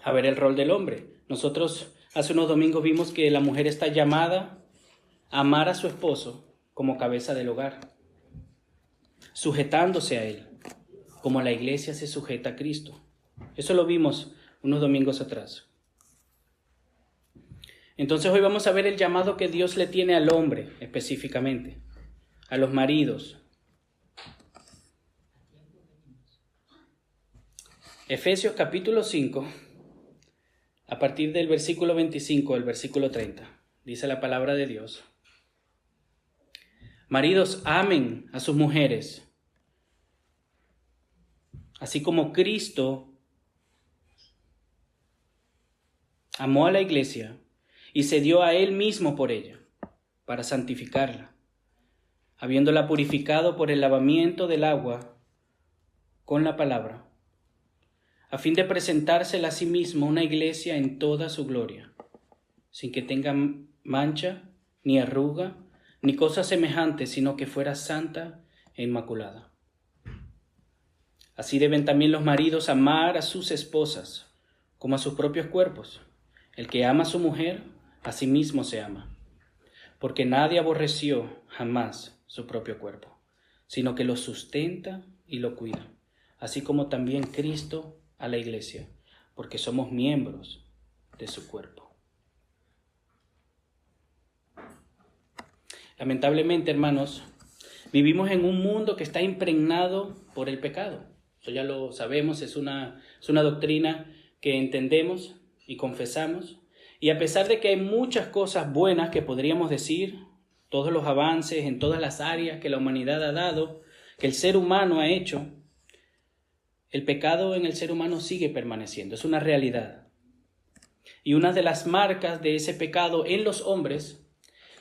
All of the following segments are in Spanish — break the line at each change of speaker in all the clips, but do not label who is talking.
a ver el rol del hombre. Nosotros hace unos domingos vimos que la mujer está llamada a amar a su esposo como cabeza del hogar, sujetándose a él, como la iglesia se sujeta a Cristo. Eso lo vimos unos domingos atrás. Entonces hoy vamos a ver el llamado que Dios le tiene al hombre específicamente, a los maridos. Efesios capítulo 5, a partir del versículo 25 al versículo 30, dice la palabra de Dios. Maridos, amen a sus mujeres, así como Cristo amó a la iglesia y se dio a él mismo por ella, para santificarla, habiéndola purificado por el lavamiento del agua con la palabra, a fin de presentársela a sí mismo una iglesia en toda su gloria, sin que tenga mancha, ni arruga, ni cosa semejante, sino que fuera santa e inmaculada. Así deben también los maridos amar a sus esposas, como a sus propios cuerpos. El que ama a su mujer, a sí mismo se ama, porque nadie aborreció jamás su propio cuerpo, sino que lo sustenta y lo cuida, así como también Cristo a la iglesia, porque somos miembros de su cuerpo. Lamentablemente, hermanos, vivimos en un mundo que está impregnado por el pecado. Eso ya lo sabemos, es una doctrina que entendemos y confesamos. Y a pesar de que hay muchas cosas buenas que podríamos decir, todos los avances en todas las áreas que la humanidad ha dado, que el ser humano ha hecho, el pecado en el ser humano sigue permaneciendo, es una realidad. Y una de las marcas de ese pecado en los hombres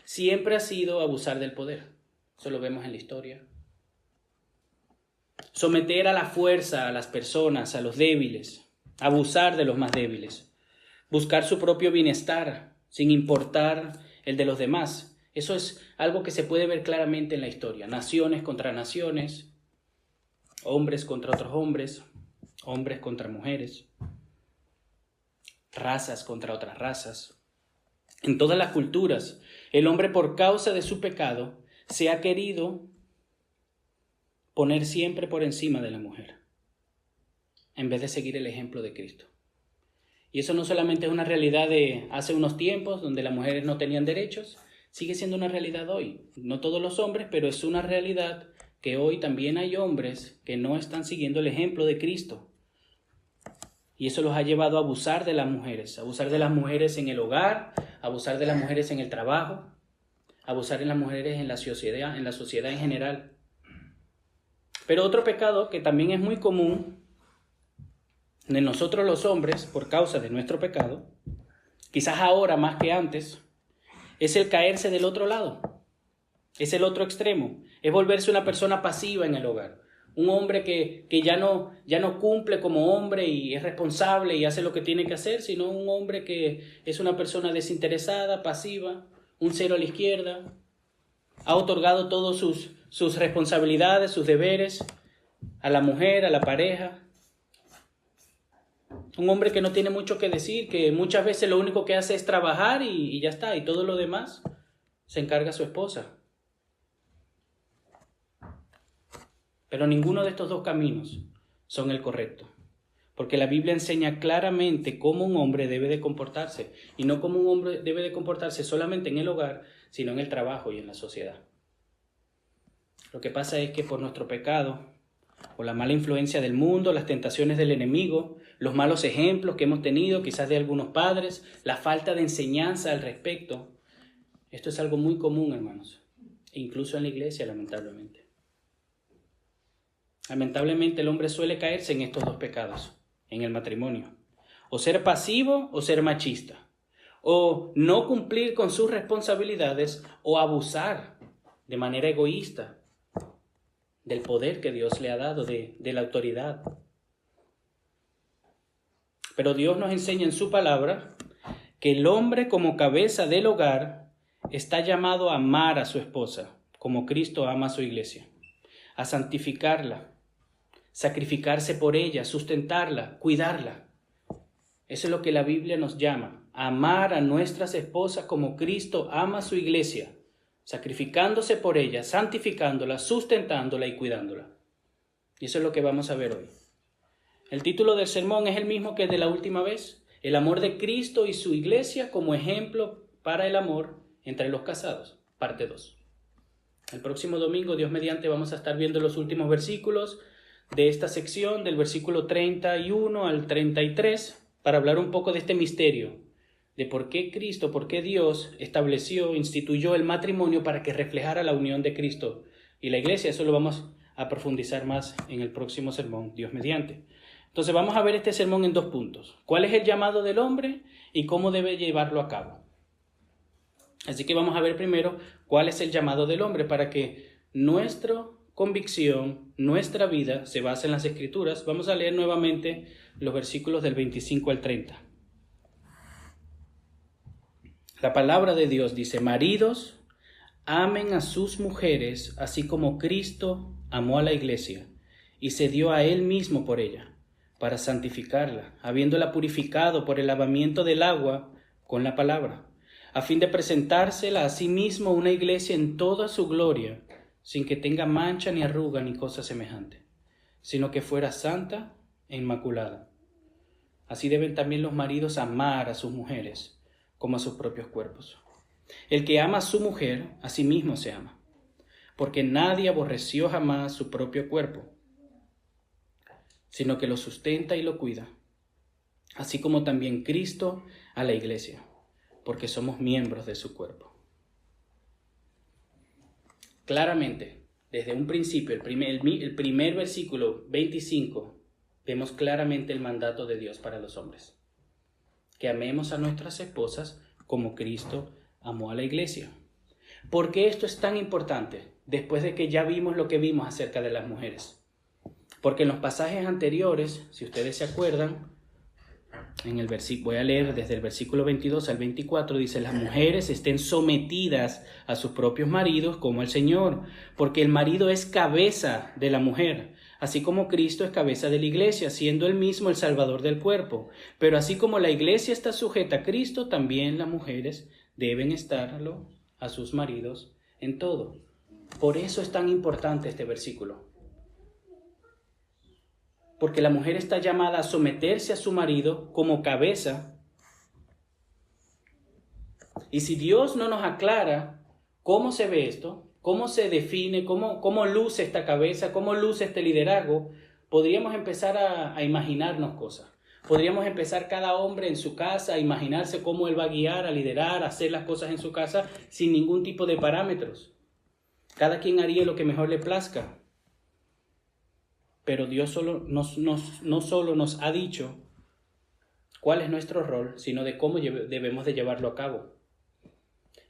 siempre ha sido abusar del poder. Eso lo vemos en la historia. Someter a la fuerza a las personas, a los débiles, abusar de los más débiles. Buscar su propio bienestar sin importar el de los demás. Eso es algo que se puede ver claramente en la historia. Naciones contra naciones, hombres contra otros hombres, hombres contra mujeres, razas contra otras razas. En todas las culturas, el hombre por causa de su pecado se ha querido poner siempre por encima de la mujer, en vez de seguir el ejemplo de Cristo. Y eso no solamente es una realidad de hace unos tiempos donde las mujeres no tenían derechos, sigue siendo una realidad hoy. No todos los hombres, pero es una realidad que hoy también hay hombres que no están siguiendo el ejemplo de Cristo. Y eso los ha llevado a abusar de las mujeres en el hogar, abusar de las mujeres en el trabajo, abusar de las mujeres en la sociedad en general. Pero otro pecado que también es muy común de nosotros los hombres, por causa de nuestro pecado, quizás ahora más que antes, es el caerse del otro lado. Es el otro extremo. Es volverse una persona pasiva en el hogar. Un hombre que ya no cumple como hombre y es responsable y hace lo que tiene que hacer, sino un hombre que es una persona desinteresada, pasiva, un cero a la izquierda. Ha otorgado todas sus responsabilidades, sus deberes a la mujer, a la pareja. Un hombre que no tiene mucho que decir, que muchas veces lo único que hace es trabajar y ya está, y todo lo demás se encarga su esposa. Pero ninguno de estos dos caminos son el correcto, porque la Biblia enseña claramente cómo un hombre debe de comportarse, y no cómo un hombre debe de comportarse solamente en el hogar, sino en el trabajo y en la sociedad. Lo que pasa es que por nuestro pecado, por la mala influencia del mundo, las tentaciones del enemigo, los malos ejemplos que hemos tenido, quizás de algunos padres, la falta de enseñanza al respecto. Esto es algo muy común, hermanos, incluso en la iglesia, lamentablemente. Lamentablemente el hombre suele caerse en estos dos pecados, en el matrimonio. O ser pasivo o ser machista. O no cumplir con sus responsabilidades o abusar de manera egoísta del poder que Dios le ha dado, de la autoridad. Pero Dios nos enseña en su palabra que el hombre como cabeza del hogar está llamado a amar a su esposa, como Cristo ama a su iglesia, a santificarla, sacrificarse por ella, sustentarla, cuidarla. Eso es lo que la Biblia nos llama, amar a nuestras esposas como Cristo ama a su iglesia, sacrificándose por ella, santificándola, sustentándola y cuidándola. Y eso es lo que vamos a ver hoy. El título del sermón es el mismo que el de la última vez, el amor de Cristo y su iglesia como ejemplo para el amor entre los casados, parte 2. El próximo domingo, Dios mediante, vamos a estar viendo los últimos versículos de esta sección, del versículo 31 al 33, para hablar un poco de este misterio, de por qué Cristo, por qué Dios estableció, instituyó el matrimonio para que reflejara la unión de Cristo y la iglesia. Eso lo vamos a profundizar más en el próximo sermón, Dios mediante. Entonces vamos a ver este sermón en 2 puntos. ¿Cuál es el llamado del hombre y cómo debe llevarlo a cabo? Así que vamos a ver primero cuál es el llamado del hombre para que nuestra convicción, nuestra vida se base en las Escrituras. Vamos a leer nuevamente los versículos del 25 al 30. La palabra de Dios dice: maridos, amen a sus mujeres, así como Cristo amó a la iglesia y se dio a él mismo por ella, para santificarla, habiéndola purificado por el lavamiento del agua con la palabra, a fin de presentársela a sí mismo una iglesia en toda su gloria, sin que tenga mancha ni arruga ni cosa semejante, sino que fuera santa e inmaculada. Así deben también los maridos amar a sus mujeres como a sus propios cuerpos. El que ama a su mujer, a sí mismo se ama, porque nadie aborreció jamás su propio cuerpo, sino que lo sustenta y lo cuida, así como también Cristo a la iglesia, porque somos miembros de su cuerpo. Claramente, desde un principio, el primer versículo 25, vemos claramente el mandato de Dios para los hombres. Que amemos a nuestras esposas como Cristo amó a la iglesia. ¿Por qué esto es tan importante? Después de que ya vimos lo que vimos acerca de las mujeres. Porque en los pasajes anteriores, si ustedes se acuerdan, voy a leer desde el versículo 22 al 24, dice: las mujeres estén sometidas a sus propios maridos como al Señor, porque el marido es cabeza de la mujer, así como Cristo es cabeza de la iglesia, siendo él mismo el Salvador del cuerpo. Pero así como la iglesia está sujeta a Cristo, también las mujeres deben estarlo a sus maridos en todo. Por eso es tan importante este versículo. Porque la mujer está llamada a someterse a su marido como cabeza. Y si Dios no nos aclara cómo se ve esto, cómo se define, cómo luce esta cabeza, cómo luce este liderazgo, podríamos empezar a imaginarnos cosas. Podríamos empezar cada hombre en su casa a imaginarse cómo él va a guiar, a liderar, a hacer las cosas en su casa sin ningún tipo de parámetros. Cada quien haría lo que mejor le plazca. Pero Dios no solo nos ha dicho cuál es nuestro rol, sino de cómo debemos de llevarlo a cabo.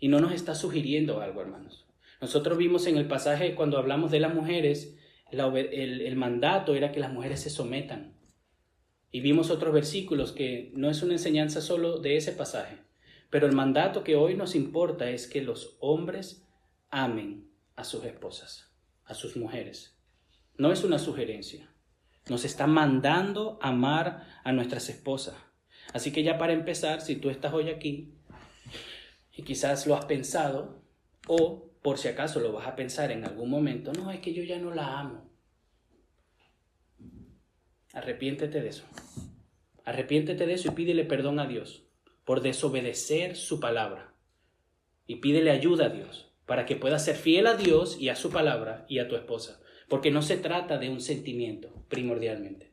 Y no nos está sugiriendo algo, hermanos. Nosotros vimos en el pasaje cuando hablamos de las mujeres, el mandato era que las mujeres se sometan. Y vimos otros versículos que no es una enseñanza solo de ese pasaje. Pero el mandato que hoy nos importa es que los hombres amen a sus esposas, a sus mujeres. No es una sugerencia. Nos está mandando amar a nuestras esposas. Así que ya para empezar, si tú estás hoy aquí y quizás lo has pensado, o por si acaso lo vas a pensar en algún momento, no, es que yo ya no la amo. Arrepiéntete de eso. Arrepiéntete de eso y pídele perdón a Dios por desobedecer su palabra. Y pídele ayuda a Dios para que puedas ser fiel a Dios y a su palabra y a tu esposa. Porque no se trata de un sentimiento, primordialmente.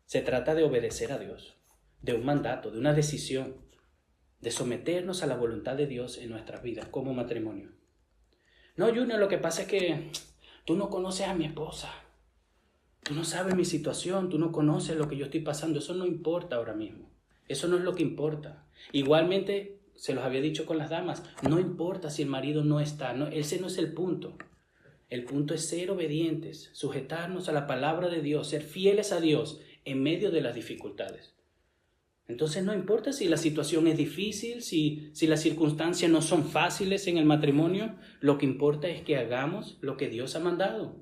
Se trata de obedecer a Dios, de un mandato, de una decisión, de someternos a la voluntad de Dios en nuestras vidas como matrimonio. No, Junior, lo que pasa es que tú no conoces a mi esposa. Tú no sabes mi situación, tú no conoces lo que yo estoy pasando. Eso no importa ahora mismo. Eso no es lo que importa. Igualmente, se los había dicho con las damas, no importa si el marido no está, ese no es el punto. El punto es ser obedientes, sujetarnos a la palabra de Dios, ser fieles a Dios en medio de las dificultades. Entonces no importa si la situación es difícil, si las circunstancias no son fáciles en el matrimonio, lo que importa es que hagamos lo que Dios ha mandado.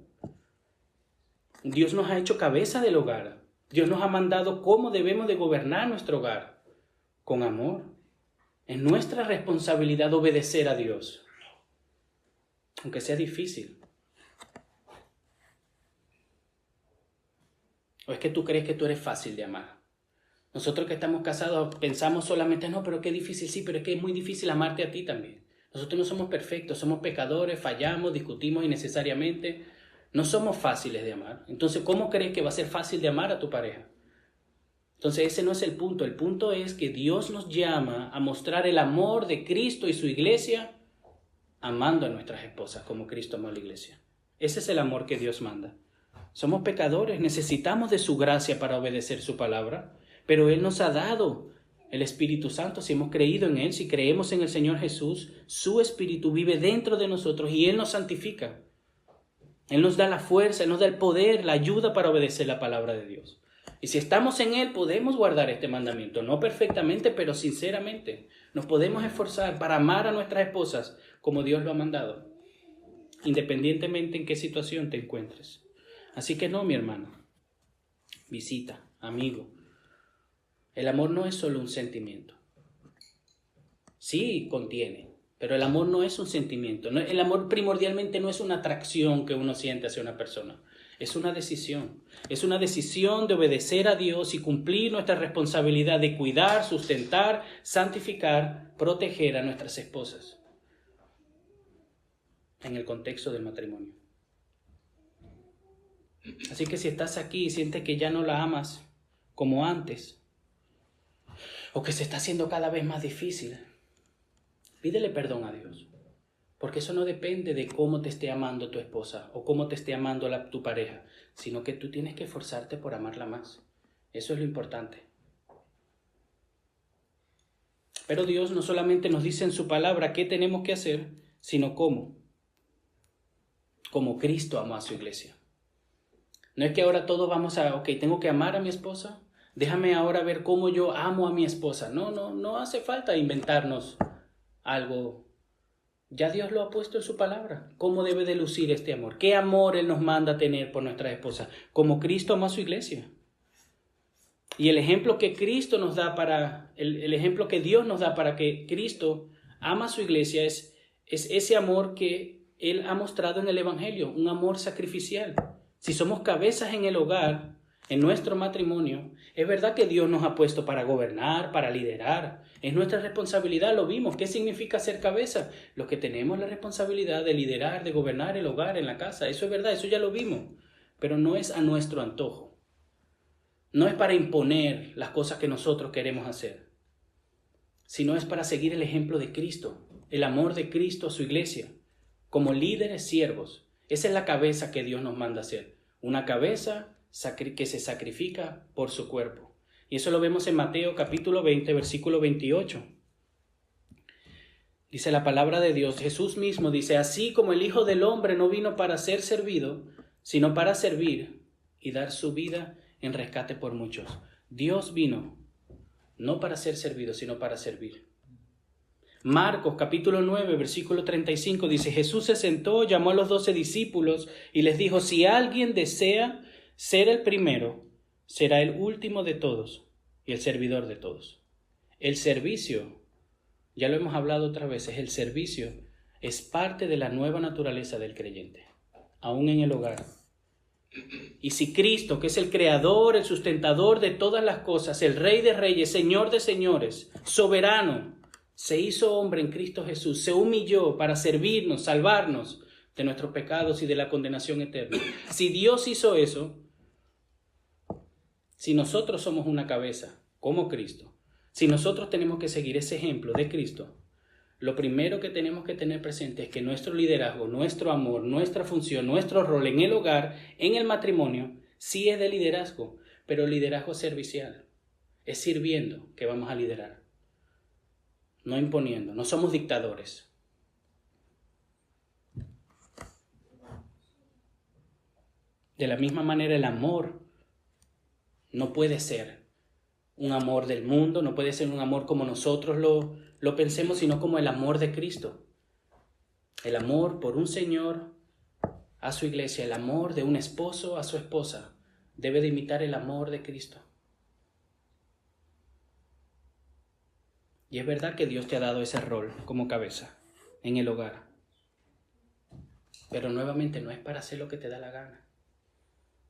Dios nos ha hecho cabeza del hogar. Dios nos ha mandado cómo debemos de gobernar nuestro hogar, con amor. Es nuestra responsabilidad obedecer a Dios, aunque sea difícil. ¿O es que tú crees que tú eres fácil de amar? Nosotros que estamos casados pensamos solamente, no, pero qué difícil, sí, pero es que es muy difícil amarte a ti también. Nosotros no somos perfectos, somos pecadores, fallamos, discutimos innecesariamente. No somos fáciles de amar. Entonces, ¿cómo crees que va a ser fácil de amar a tu pareja? Entonces, ese no es el punto. El punto es que Dios nos llama a mostrar el amor de Cristo y su iglesia amando a nuestras esposas como Cristo amó a la iglesia. Ese es el amor que Dios manda. Somos pecadores, necesitamos de su gracia para obedecer su palabra, pero Él nos ha dado el Espíritu Santo si hemos creído en Él, si creemos en el Señor Jesús, su Espíritu vive dentro de nosotros y Él nos santifica. Él nos da la fuerza, Él nos da el poder, la ayuda para obedecer la palabra de Dios. Y si estamos en Él, podemos guardar este mandamiento, no perfectamente, pero sinceramente. Nos podemos esforzar para amar a nuestras esposas como Dios lo ha mandado, independientemente en qué situación te encuentres. Así que no, mi hermano, visita, amigo. El amor no es solo un sentimiento. Sí, contiene, pero el amor no es un sentimiento. El amor primordialmente no es una atracción que uno siente hacia una persona. Es una decisión. Es una decisión de obedecer a Dios y cumplir nuestra responsabilidad de cuidar, sustentar, santificar, proteger a nuestras esposas en el contexto del matrimonio. Así que si estás aquí y sientes que ya no la amas como antes, o que se está haciendo cada vez más difícil, pídele perdón a Dios. Porque eso no depende de cómo te esté amando tu esposa o cómo te esté amando tu pareja, sino que tú tienes que esforzarte por amarla más. Eso es lo importante. Pero Dios no solamente nos dice en su palabra qué tenemos que hacer, sino cómo. Como Cristo amó a su iglesia. No es que ahora todos vamos a, tengo que amar a mi esposa, déjame ahora ver cómo yo amo a mi esposa. No hace falta inventarnos algo. Ya Dios lo ha puesto en su palabra. ¿Cómo debe de lucir este amor? ¿Qué amor Él nos manda a tener por nuestras esposas? Como Cristo amó a su iglesia. Y el ejemplo que Cristo nos da el ejemplo que Dios nos da para que Cristo ama a su iglesia es ese amor que Él ha mostrado en el Evangelio, un amor sacrificial. Si somos cabezas en el hogar, en nuestro matrimonio, es verdad que Dios nos ha puesto para gobernar, para liderar. Es nuestra responsabilidad, lo vimos. ¿Qué significa ser cabeza? Los que tenemos la responsabilidad de liderar, de gobernar el hogar en la casa. Eso es verdad, eso ya lo vimos. Pero no es a nuestro antojo. No es para imponer las cosas que nosotros queremos hacer, sino es para seguir el ejemplo de Cristo, el amor de Cristo a su iglesia, como líderes siervos. Esa es la cabeza que Dios nos manda hacer. Una cabeza que se sacrifica por su cuerpo. Y eso lo vemos en Mateo capítulo 20, versículo 28. Dice la palabra de Dios, Jesús mismo dice, así como el Hijo del Hombre no vino para ser servido, sino para servir y dar su vida en rescate por muchos. Dios vino no para ser servido, sino para servir. Marcos capítulo 9, versículo 35 dice, Jesús se sentó, llamó a los 12 discípulos y les dijo, si alguien desea ser el primero, será el último de todos y el servidor de todos. El servicio, ya lo hemos hablado otras veces, el servicio es parte de la nueva naturaleza del creyente, aún en el hogar. Y si Cristo, que es el creador, el sustentador de todas las cosas, el Rey de reyes, Señor de señores, soberano, se hizo hombre en Cristo Jesús, se humilló para servirnos, salvarnos de nuestros pecados y de la condenación eterna. Si Dios hizo eso, si nosotros somos una cabeza como Cristo, si nosotros tenemos que seguir ese ejemplo de Cristo, lo primero que tenemos que tener presente es que nuestro liderazgo, nuestro amor, nuestra función, nuestro rol en el hogar, en el matrimonio, sí es de liderazgo, pero liderazgo servicial. Es sirviendo que vamos a liderar, no imponiendo, no somos dictadores. De la misma manera, el amor no puede ser un amor del mundo, no puede ser un amor como nosotros lo pensemos, sino como el amor de Cristo. El amor por un Señor a su iglesia, el amor de un esposo a su esposa, debe de imitar el amor de Cristo. Y es verdad que Dios te ha dado ese rol como cabeza en el hogar. Pero nuevamente no es para hacer lo que te da la gana.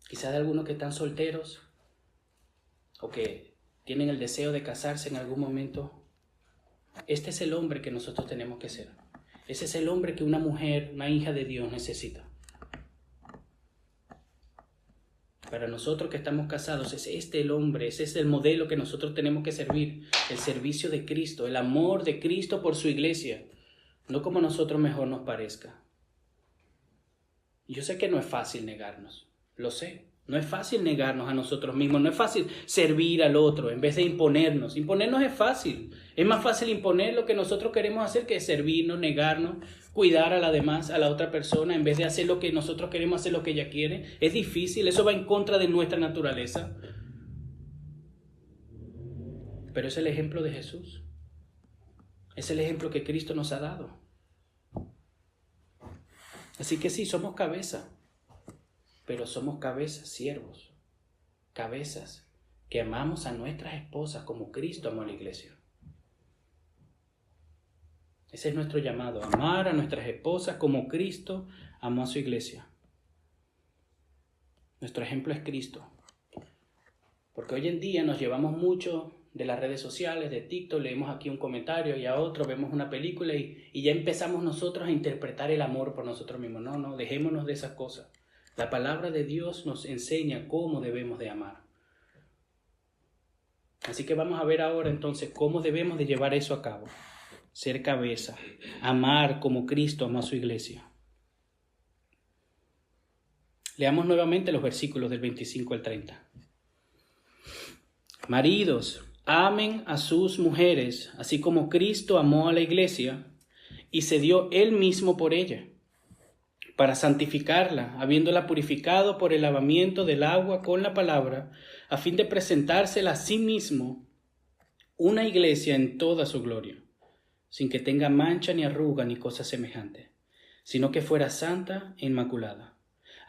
Quizás de algunos que están solteros o que tienen el deseo de casarse en algún momento. Este es el hombre que nosotros tenemos que ser. Ese es el hombre que una mujer, una hija de Dios necesita. Para nosotros que estamos casados, es este el hombre, ese es el modelo que nosotros tenemos que servir. El servicio de Cristo, el amor de Cristo por su iglesia. No como a nosotros mejor nos parezca. Yo sé que no es fácil negarnos, lo sé. No es fácil negarnos a nosotros mismos, no es fácil servir al otro en vez de imponernos. Imponernos es fácil. Es más fácil imponer lo que nosotros queremos hacer que servirnos, negarnos, cuidar a la demás, a la otra persona, en vez de hacer lo que nosotros queremos, hacer lo que ella quiere. Es difícil, eso va en contra de nuestra naturaleza. Pero es el ejemplo de Jesús. Es el ejemplo que Cristo nos ha dado. Así que sí, somos cabeza. Pero somos cabezas, siervos, cabezas que amamos a nuestras esposas como Cristo amó a la iglesia. Ese es nuestro llamado, amar a nuestras esposas como Cristo amó a su iglesia. Nuestro ejemplo es Cristo. Porque hoy en día nos llevamos mucho de las redes sociales, de TikTok, leemos aquí un comentario y a otro, vemos una película y ya empezamos nosotros a interpretar el amor por nosotros mismos. No, dejémonos de esas cosas. La palabra de Dios nos enseña cómo debemos de amar. Así que vamos a ver ahora entonces cómo debemos de llevar eso a cabo. Ser cabeza, amar como Cristo amó a su iglesia. Leamos nuevamente los versículos del 25 al 30. Maridos, amen a sus mujeres, así como Cristo amó a la iglesia y se dio él mismo por ella, para santificarla, habiéndola purificado por el lavamiento del agua con la palabra, a fin de presentársela a sí mismo una iglesia en toda su gloria, sin que tenga mancha ni arruga ni cosa semejante, sino que fuera santa e inmaculada.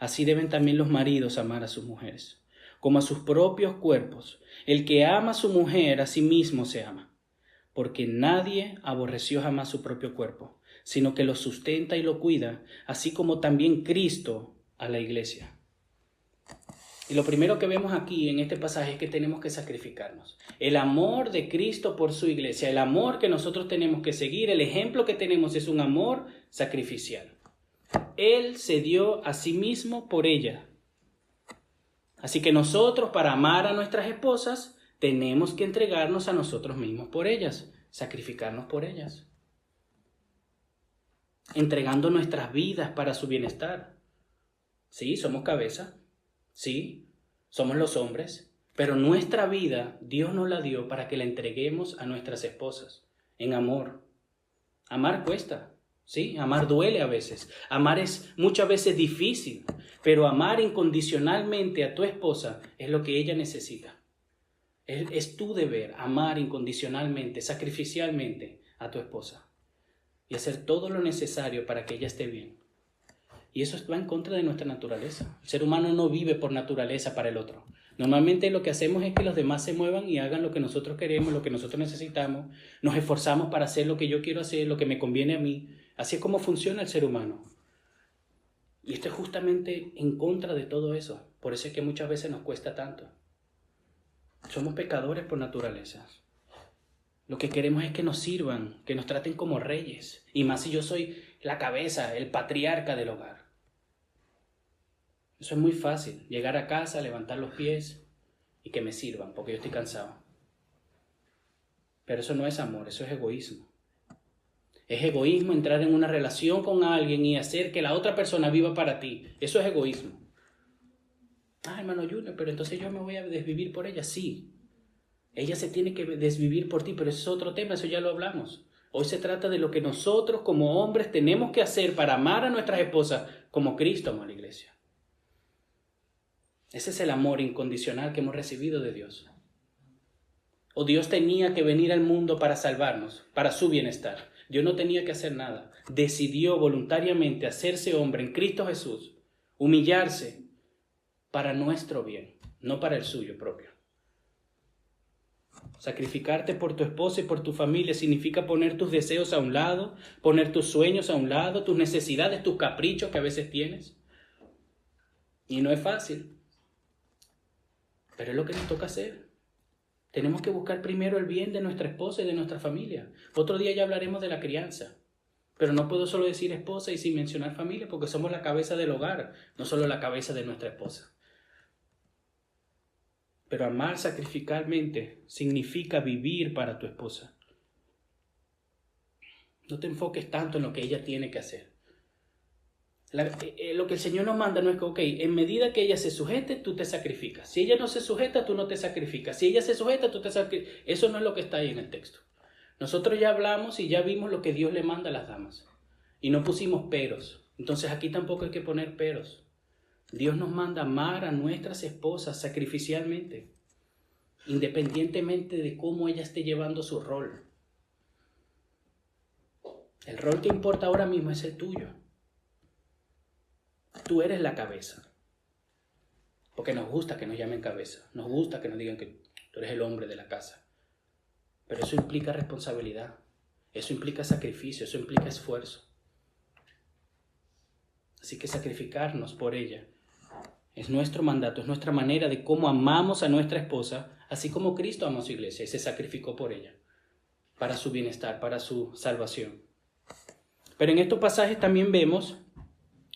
Así deben también los maridos amar a sus mujeres, como a sus propios cuerpos. El que ama a su mujer a sí mismo se ama, porque nadie aborreció jamás su propio cuerpo, sino que lo sustenta y lo cuida, así como también Cristo a la iglesia. Y lo primero que vemos aquí en este pasaje es que tenemos que sacrificarnos. El amor de Cristo por su iglesia, el amor que nosotros tenemos que seguir, el ejemplo que tenemos es un amor sacrificial. Él se dio a sí mismo por ella. Así que nosotros, para amar a nuestras esposas, tenemos que entregarnos a nosotros mismos por ellas, sacrificarnos por ellas, entregando nuestras vidas para su bienestar. Sí, somos cabeza, sí, somos los hombres, pero nuestra vida Dios nos la dio para que la entreguemos a nuestras esposas en amor. Amar cuesta, sí, amar duele a veces, amar es muchas veces difícil, pero amar incondicionalmente a tu esposa es lo que ella necesita. Es tu deber amar incondicionalmente, sacrificialmente a tu esposa y hacer todo lo necesario para que ella esté bien. Y eso va en contra de nuestra naturaleza. El ser humano no vive por naturaleza para el otro. Normalmente lo que hacemos es que los demás se muevan y hagan lo que nosotros queremos, lo que nosotros necesitamos. Nos esforzamos para hacer lo que yo quiero hacer, lo que me conviene a mí. Así es como funciona el ser humano. Y esto es justamente en contra de todo eso. Por eso es que muchas veces nos cuesta tanto. Somos pecadores por naturaleza. Lo que queremos es que nos sirvan, que nos traten como reyes. Y más si yo soy la cabeza, el patriarca del hogar. Eso es muy fácil. Llegar a casa, levantar los pies y que me sirvan, porque yo estoy cansado. Pero eso no es amor, eso es egoísmo. Es egoísmo entrar en una relación con alguien y hacer que la otra persona viva para ti. Eso es egoísmo. Hermano Junior, pero entonces yo me voy a desvivir por ella. Sí. Ella se tiene que desvivir por ti, pero ese es otro tema, eso ya lo hablamos. Hoy se trata de lo que nosotros como hombres tenemos que hacer para amar a nuestras esposas como Cristo amó a la iglesia. Ese es el amor incondicional que hemos recibido de Dios. O Dios tenía que venir al mundo para salvarnos, para su bienestar. Dios no tenía que hacer nada. Decidió voluntariamente hacerse hombre en Cristo Jesús, humillarse para nuestro bien. no para el suyo propio. Sacrificarte por tu esposa y por tu familia significa poner tus deseos a un lado, poner tus sueños a un lado, tus necesidades, tus caprichos que a veces tienes. Y no es fácil, pero es lo que nos toca hacer. Tenemos que buscar primero el bien de nuestra esposa y de nuestra familia. Otro día ya hablaremos de la crianza, pero no puedo solo decir esposa y sin mencionar familia, porque somos la cabeza del hogar, no solo la cabeza de nuestra esposa. Pero amar sacrificalmente significa vivir para tu esposa. No te enfoques tanto en lo que ella tiene que hacer. Lo que el Señor nos manda no es que, en medida que ella se sujete, tú te sacrificas. Si ella no se sujeta, tú no te sacrificas. Si ella se sujeta, tú te sacrificas. Eso no es lo que está ahí en el texto. Nosotros ya hablamos y ya vimos lo que Dios le manda a las damas. Y no pusimos peros. Entonces aquí tampoco hay que poner peros. Dios nos manda amar a nuestras esposas sacrificialmente, independientemente de cómo ella esté llevando su rol. El rol que importa ahora mismo es el tuyo. Tú eres la cabeza. Porque nos gusta que nos llamen cabeza. Nos gusta que nos digan que tú eres el hombre de la casa. Pero eso implica responsabilidad. Eso implica sacrificio. Eso implica esfuerzo. Así que sacrificarnos por ella es nuestro mandato, es nuestra manera de cómo amamos a nuestra esposa, así como Cristo amó a su iglesia y se sacrificó por ella, para su bienestar, para su salvación. Pero en estos pasajes también vemos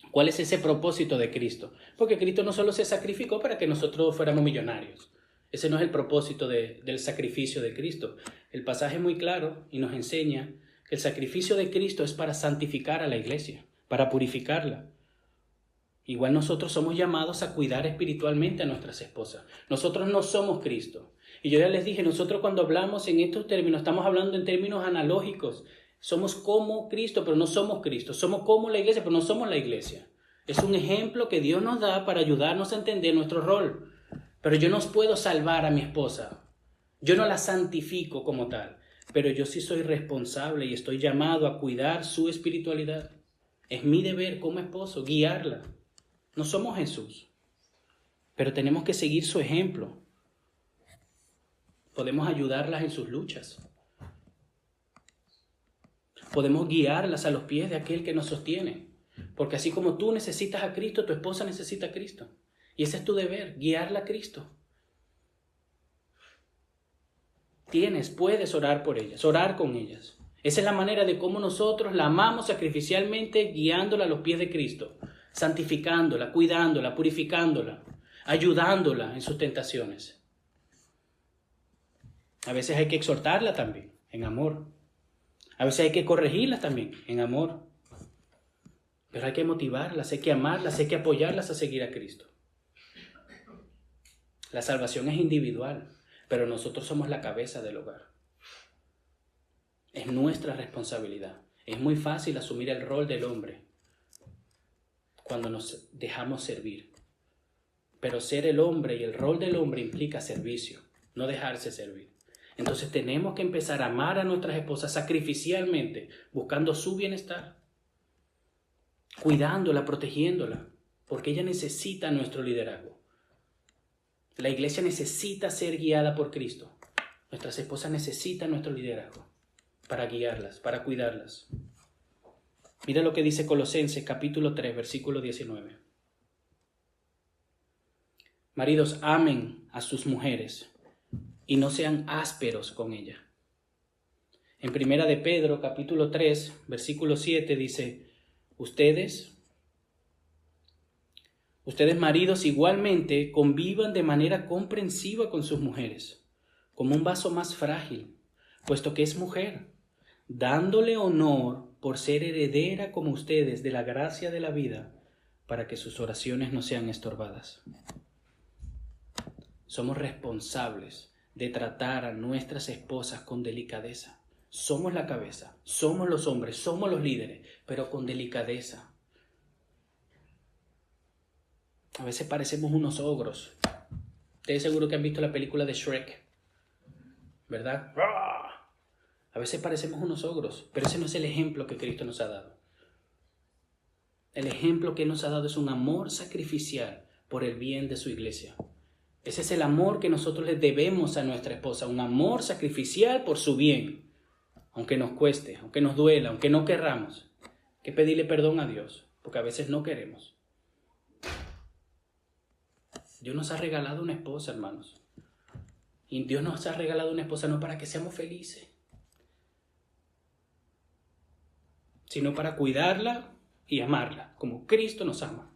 cuál es ese propósito de Cristo. Porque Cristo no solo se sacrificó para que nosotros fuéramos millonarios. Ese no es el propósito del sacrificio de Cristo. El pasaje es muy claro y nos enseña que el sacrificio de Cristo es para santificar a la iglesia, para purificarla. Igual nosotros somos llamados a cuidar espiritualmente a nuestras esposas. Nosotros no somos Cristo. Y yo ya les dije, nosotros cuando hablamos en estos términos, estamos hablando en términos analógicos. Somos como Cristo, pero no somos Cristo. Somos como la iglesia, pero no somos la iglesia. Es un ejemplo que Dios nos da para ayudarnos a entender nuestro rol. Pero yo no puedo salvar a mi esposa. Yo no la santifico como tal. Pero yo sí soy responsable y estoy llamado a cuidar su espiritualidad. Es mi deber como esposo guiarla. No somos Jesús, pero tenemos que seguir su ejemplo. Podemos ayudarlas en sus luchas. Podemos guiarlas a los pies de aquel que nos sostiene. Porque así como tú necesitas a Cristo, tu esposa necesita a Cristo. Y ese es tu deber, guiarla a Cristo. Puedes orar por ellas, orar con ellas. Esa es la manera de cómo nosotros la amamos sacrificialmente, guiándola a los pies de Cristo. Santificándola, cuidándola, purificándola, ayudándola en sus tentaciones. A veces hay que exhortarla también, en amor. A veces hay que corregirla también, en amor. Pero hay que motivarlas, hay que amarlas, hay que apoyarlas a seguir a Cristo. La salvación es individual, pero nosotros somos la cabeza del hogar. Es nuestra responsabilidad. Es muy fácil asumir el rol del hombre cuando nos dejamos servir. Pero ser el hombre y el rol del hombre implica servicio, no dejarse servir. Entonces tenemos que empezar a amar a nuestras esposas sacrificialmente, buscando su bienestar, cuidándola, protegiéndola, porque ella necesita nuestro liderazgo. La iglesia necesita ser guiada por Cristo. Nuestras esposas necesitan nuestro liderazgo para guiarlas, para cuidarlas. Mira lo que dice Colosenses capítulo 3, versículo 19. Maridos, amen a sus mujeres y no sean ásperos con ella. En Primera de Pedro capítulo 3, versículo 7 dice, Ustedes maridos igualmente convivan de manera comprensiva con sus mujeres, como un vaso más frágil, puesto que es mujer, dándole honor por ser heredera como ustedes de la gracia de la vida, para que sus oraciones no sean estorbadas. Somos responsables de tratar a nuestras esposas con delicadeza. Somos la cabeza, somos los hombres, somos los líderes, pero con delicadeza. A veces parecemos unos ogros. Ustedes seguro que han visto la película de Shrek, ¿verdad? A veces parecemos unos ogros, pero ese no es el ejemplo que Cristo nos ha dado. El ejemplo que nos ha dado es un amor sacrificial por el bien de su iglesia. Ese es el amor que nosotros le debemos a nuestra esposa, un amor sacrificial por su bien, aunque nos cueste, aunque nos duela, aunque no querramos. Hay que pedirle perdón a Dios, porque a veces no queremos. Dios nos ha regalado una esposa, hermanos. Y Dios nos ha regalado una esposa no para que seamos felices, sino para cuidarla y amarla, como Cristo nos ama.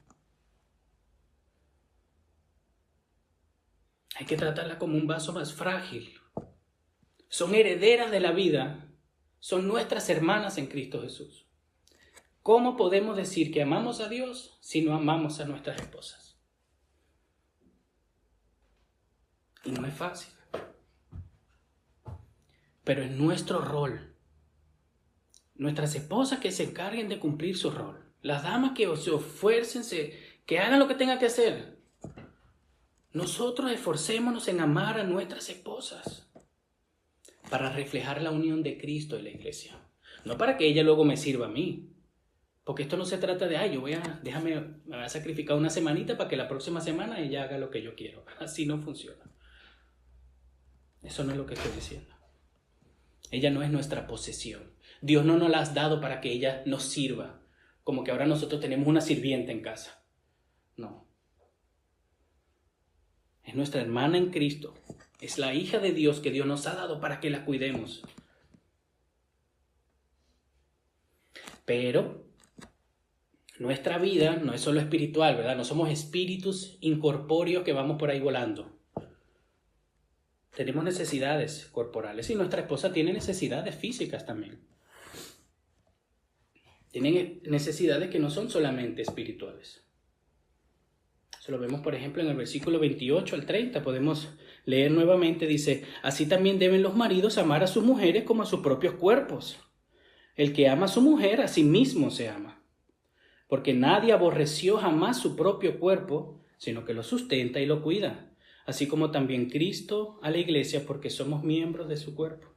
Hay que tratarla como un vaso más frágil. Son herederas de la vida, son nuestras hermanas en Cristo Jesús. ¿Cómo podemos decir que amamos a Dios si no amamos a nuestras esposas? Y no es fácil. Pero es nuestro rol. Nuestras esposas que se encarguen de cumplir su rol. Las damas que se esfuercen, que hagan lo que tengan que hacer. Nosotros esforcémonos en amar a nuestras esposas para reflejar la unión de Cristo en la iglesia. No para que ella luego me sirva a mí. Porque esto no se trata de, me voy a sacrificar una semanita para que la próxima semana ella haga lo que yo quiero. Así no funciona. Eso no es lo que estoy diciendo. Ella no es nuestra posesión. Dios no nos la ha dado para que ella nos sirva. Como que ahora nosotros tenemos una sirvienta en casa. No. Es nuestra hermana en Cristo. Es la hija de Dios que Dios nos ha dado para que la cuidemos. Pero nuestra vida no es solo espiritual, ¿verdad? No somos espíritus incorpóreos que vamos por ahí volando. Tenemos necesidades corporales y nuestra esposa tiene necesidades físicas también. Tienen necesidades que no son solamente espirituales. Eso lo vemos, por ejemplo, en el versículo 28 al 30. Podemos leer nuevamente, dice, así también deben los maridos amar a sus mujeres como a sus propios cuerpos. El que ama a su mujer, a sí mismo se ama. Porque nadie aborreció jamás su propio cuerpo, sino que lo sustenta y lo cuida. Así como también Cristo a la iglesia, porque somos miembros de su cuerpo.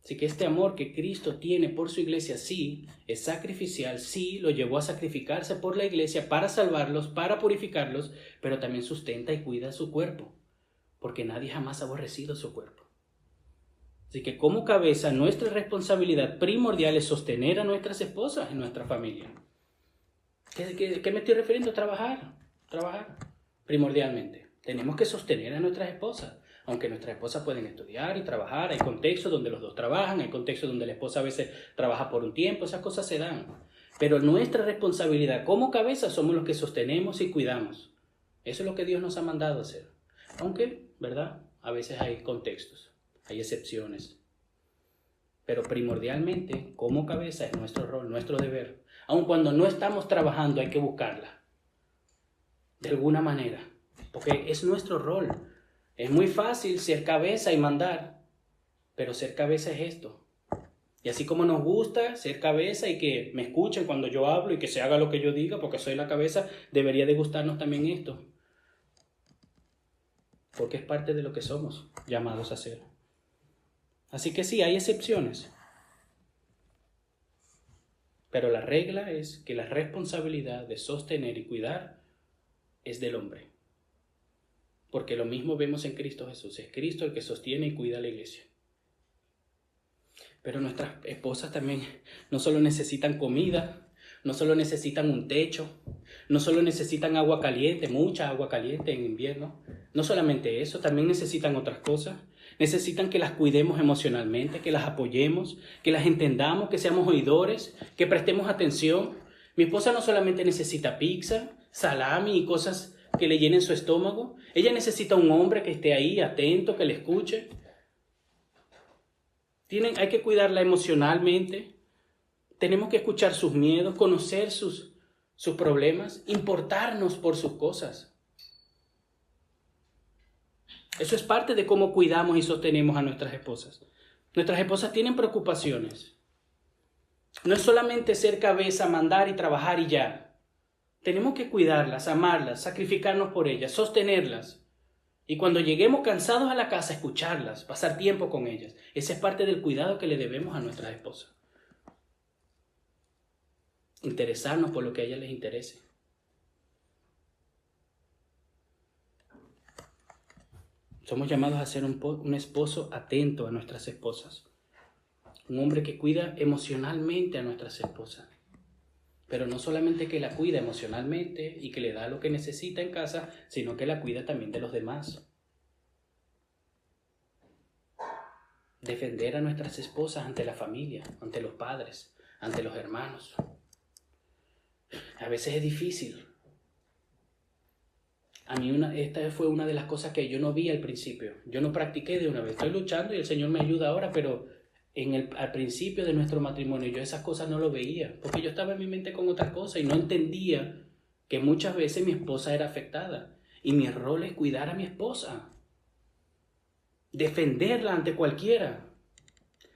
Así que este amor que Cristo tiene por su iglesia, sí, es sacrificial, sí, lo llevó a sacrificarse por la iglesia para salvarlos, para purificarlos, pero también sustenta y cuida su cuerpo, porque nadie jamás ha aborrecido su cuerpo. Así que como cabeza, nuestra responsabilidad primordial es sostener a nuestras esposas en nuestra familia. ¿Qué me estoy refiriendo? Trabajar, primordialmente. Tenemos que sostener a nuestras esposas. Aunque nuestras esposas pueden estudiar y trabajar, hay contextos donde los dos trabajan, hay contextos donde la esposa a veces trabaja por un tiempo, esas cosas se dan. Pero nuestra responsabilidad como cabeza somos los que sostenemos y cuidamos. Eso es lo que Dios nos ha mandado hacer. Aunque, ¿verdad? A veces hay contextos, hay excepciones. Pero primordialmente, como cabeza, es nuestro rol, nuestro deber. Aun cuando no estamos trabajando, hay que buscarla. De alguna manera. Porque es nuestro rol. Es muy fácil ser cabeza y mandar, pero ser cabeza es esto. Y así como nos gusta ser cabeza y que me escuchen cuando yo hablo y que se haga lo que yo diga porque soy la cabeza, debería de gustarnos también esto. Porque es parte de lo que somos llamados a ser. Así que sí, hay excepciones. Pero la regla es que la responsabilidad de sostener y cuidar es del hombre. Porque lo mismo vemos en Cristo Jesús. Es Cristo el que sostiene y cuida a la iglesia. Pero nuestras esposas también no solo necesitan comida, no solo necesitan un techo, no solo necesitan agua caliente, mucha agua caliente en invierno. No solamente eso, también necesitan otras cosas. Necesitan que las cuidemos emocionalmente, que las apoyemos, que las entendamos, que seamos oidores, que prestemos atención. Mi esposa no solamente necesita pizza, salami y cosas que le llenen su estómago. Ella necesita un hombre que esté ahí, atento, que le escuche. Hay que cuidarla emocionalmente. Tenemos que escuchar sus miedos, conocer sus problemas, importarnos por sus cosas. Eso es parte de cómo cuidamos y sostenemos a nuestras esposas. Nuestras esposas tienen preocupaciones. No es solamente ser cabeza, mandar y trabajar y ya. Tenemos que cuidarlas, amarlas, sacrificarnos por ellas, sostenerlas. Y cuando lleguemos cansados a la casa, escucharlas, pasar tiempo con ellas. Esa es parte del cuidado que le debemos a nuestras esposas. Interesarnos por lo que a ellas les interese. Somos llamados a ser un esposo atento a nuestras esposas. Un hombre que cuida emocionalmente a nuestras esposas. Pero no solamente que la cuida emocionalmente y que le da lo que necesita en casa, sino que la cuida también de los demás. Defender a nuestras esposas ante la familia, ante los padres, ante los hermanos. A veces es difícil. A mí esta fue una de las cosas que yo no vi al principio. Yo no practiqué de una vez. Estoy luchando y el Señor me ayuda ahora, pero al principio de nuestro matrimonio yo esas cosas no lo veía, porque yo estaba en mi mente con otras cosas y no entendía que muchas veces mi esposa era afectada. Y mi rol es cuidar a mi esposa. Defenderla ante cualquiera.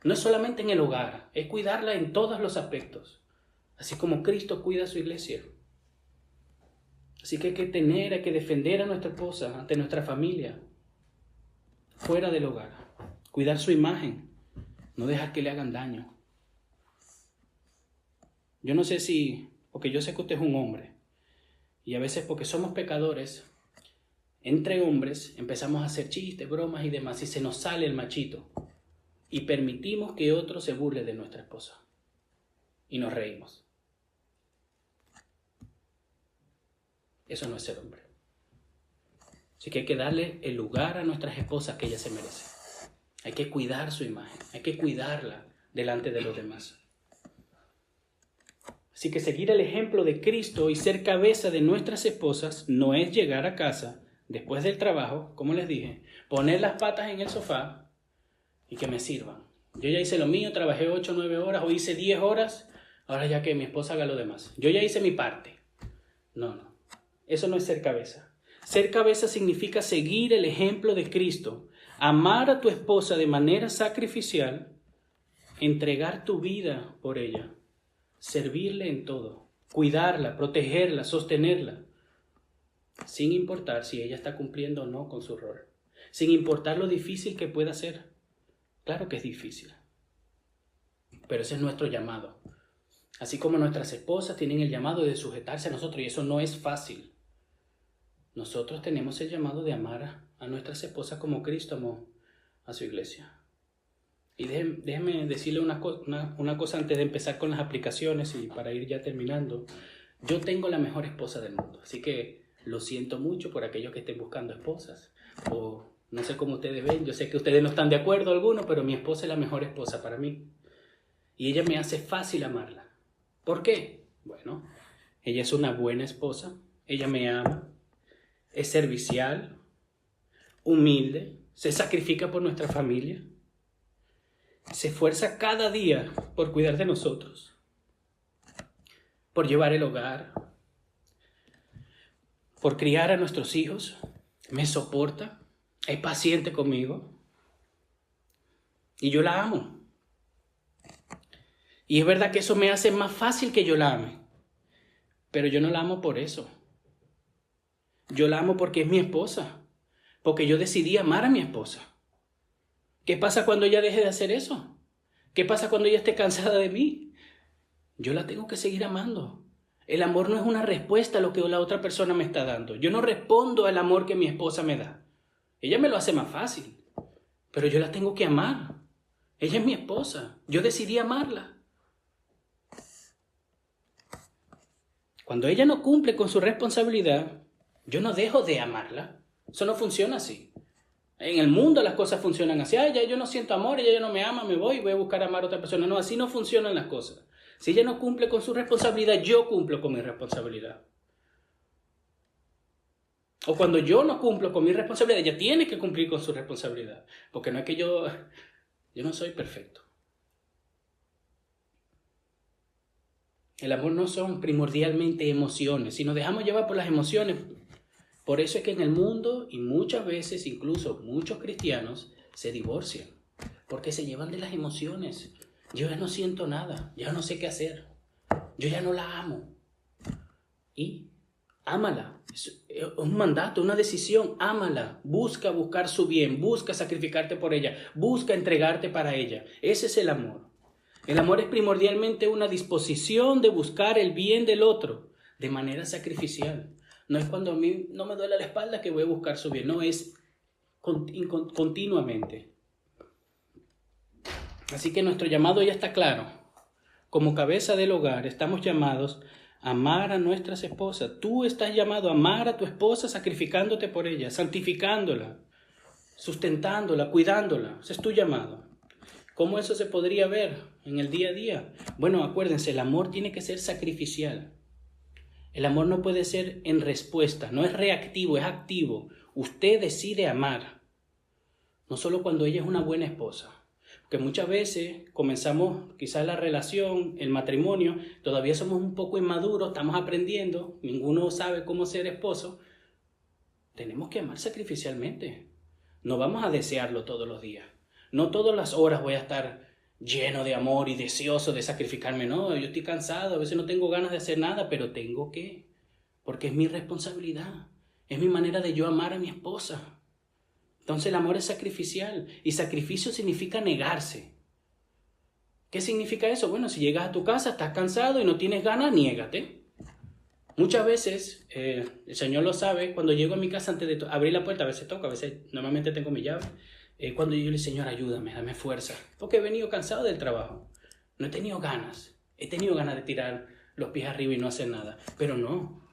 No es solamente en el hogar, es cuidarla en todos los aspectos. Así como Cristo cuida a su iglesia. Así que hay que defender a nuestra esposa ante nuestra familia, fuera del hogar. Cuidar su imagen, no dejar que le hagan daño. Yo no sé porque yo sé que usted es un hombre, y a veces porque somos pecadores, entre hombres empezamos a hacer chistes, bromas y demás, y se nos sale el machito, y permitimos que otro se burle de nuestra esposa, y nos reímos. Eso no es ser hombre. Así que hay que darle el lugar a nuestras esposas que ellas se merecen. Hay que cuidar su imagen, hay que cuidarla delante de los demás. Así que seguir el ejemplo de Cristo y ser cabeza de nuestras esposas no es llegar a casa después del trabajo, como les dije, poner las patas en el sofá y que me sirvan. Yo ya hice lo mío, trabajé 8 o 9 horas o hice 10 horas, ahora ya que mi esposa haga lo demás. Yo ya hice mi parte. No. Eso no es ser cabeza. Ser cabeza significa seguir el ejemplo de Cristo, amar a tu esposa de manera sacrificial, entregar tu vida por ella, servirle en todo, cuidarla, protegerla, sostenerla, sin importar si ella está cumpliendo o no con su rol, sin importar lo difícil que pueda ser. Claro que es difícil, pero ese es nuestro llamado. Así como nuestras esposas tienen el llamado de sujetarse a nosotros, y eso no es fácil. Nosotros tenemos el llamado de amar a nuestras esposas como Cristo amó a su iglesia. Y déjeme decirle una cosa antes de empezar con las aplicaciones y para ir ya terminando. Yo tengo la mejor esposa del mundo, así que lo siento mucho por aquellos que estén buscando esposas. O no sé cómo ustedes ven, yo sé que ustedes no están de acuerdo algunos, pero mi esposa es la mejor esposa para mí. Y ella me hace fácil amarla. ¿Por qué? Bueno, ella es una buena esposa, ella me ama. Es servicial, humilde, se sacrifica por nuestra familia, se esfuerza cada día por cuidar de nosotros, por llevar el hogar, por criar a nuestros hijos, me soporta, es paciente conmigo y yo la amo. Y es verdad que eso me hace más fácil que yo la ame, pero yo no la amo por eso. Yo la amo porque es mi esposa, porque yo decidí amar a mi esposa. ¿Qué pasa cuando ella deje de hacer eso? ¿Qué pasa cuando ella esté cansada de mí? Yo la tengo que seguir amando. El amor no es una respuesta a lo que la otra persona me está dando. Yo no respondo al amor que mi esposa me da. Ella me lo hace más fácil, pero yo la tengo que amar. Ella es mi esposa. Yo decidí amarla. Cuando ella no cumple con su responsabilidad, yo no dejo de amarla. Eso no funciona así. En el mundo las cosas funcionan así. Ya yo no siento amor, ella ya no me ama, me voy a buscar amar a otra persona. No, así no funcionan las cosas. Si ella no cumple con su responsabilidad, yo cumplo con mi responsabilidad. O cuando yo no cumplo con mi responsabilidad, ella tiene que cumplir con su responsabilidad. Porque no es que yo no soy perfecto. El amor no son primordialmente emociones. Si nos dejamos llevar por las emociones, por eso es que en el mundo, y muchas veces incluso muchos cristianos, se divorcian. Porque se llevan de las emociones. Yo ya no siento nada, ya no sé qué hacer. Yo ya no la amo. Y ámala. Es un mandato, una decisión. Ámala. Busca buscar su bien. Busca sacrificarte por ella. Busca entregarte para ella. Ese es el amor. El amor es primordialmente una disposición de buscar el bien del otro de manera sacrificial. No es cuando a mí no me duele la espalda que voy a buscar su bien. No, es continuamente. Así que nuestro llamado ya está claro. Como cabeza del hogar estamos llamados a amar a nuestras esposas. Tú estás llamado a amar a tu esposa sacrificándote por ella, santificándola, sustentándola, cuidándola. Ese es tu llamado. ¿Cómo eso se podría ver en el día a día? Bueno, acuérdense, el amor tiene que ser sacrificial. El amor no puede ser en respuesta, no es reactivo, es activo. Usted decide amar, no solo cuando ella es una buena esposa. Porque muchas veces comenzamos quizás la relación, el matrimonio, todavía somos un poco inmaduros, estamos aprendiendo, ninguno sabe cómo ser esposo. Tenemos que amar sacrificialmente. No vamos a desearlo todos los días. No todas las horas voy a estar lleno de amor y deseoso de sacrificarme. No, yo estoy cansado, a veces no tengo ganas de hacer nada, pero tengo que, porque es mi responsabilidad. Es mi manera de yo amar a mi esposa. Entonces el amor es sacrificial y sacrificio significa negarse. ¿Qué significa eso? Bueno, si llegas a tu casa, estás cansado y no tienes ganas, niégate. Muchas veces, el Señor lo sabe, cuando llego a mi casa antes de abrir la puerta, a veces toco, a veces normalmente tengo mi llave. Cuando yo le digo, Señor, ayúdame, dame fuerza, porque he venido cansado del trabajo. No he tenido ganas de tirar los pies arriba y no hacer nada. Pero no,